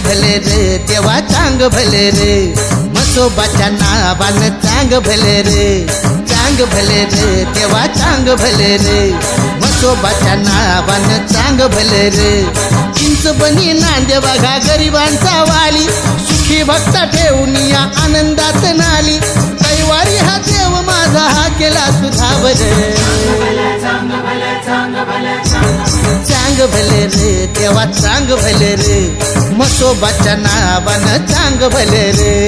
भले रे देवा चांग भले रे म्हसोबाच्या नावानं चांग भले रे चांग भले रे देवा चांग भले रे म्हसोबाच्या नावानं चांग भले रे चिंचबनी नांदे बघा गरिबांचा वाली सुखी भक्त ठेवून या आनंदात नाली कैवारी हा देव माझा हा केला सुधा बरे चांग भले रे देवा चांग भले रे म्हसोबाच्या नावानं चांग भले रे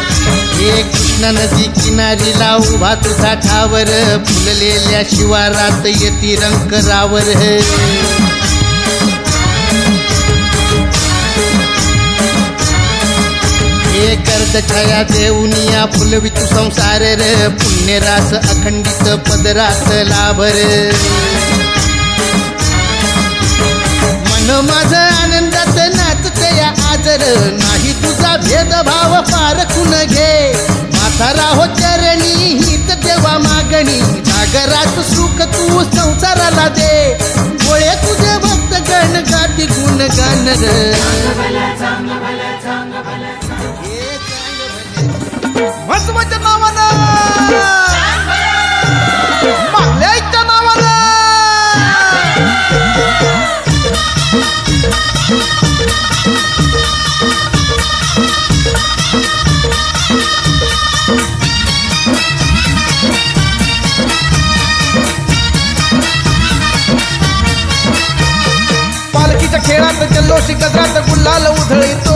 कृष्णा नदी किनारीला उभा तुझा ठावर फुललेल्या शिवारात येती रंकरावर हे कर्द छाया देऊनिया फुलवी तू संसार रे पुण्यरास अखंडित पदरात लाभर मन माझ आनंदात नाचते या आजर नाही तुझा भेदभाव पारखून घे म्हातारा हो चरणी हित देवा मागणी जागरात सुख तू संसाराला दे गोळे तुझे भक्त गण गाती गुण गान म्हसोबाच्या नावानं मागल्याच्या नावानं पालखीच्या खेळात जल्लोषी गजरात गुलाल उधळीतो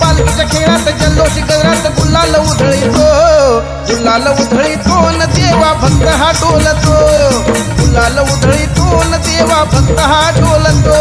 पालखीच्या खेळात जल्लोषी गजरात गुलाल उधळीतो गुलाल उधळीतो न देवा भक्त हा डोलतो गुलाल उधळीतो न देवा भक्त हा डोलतो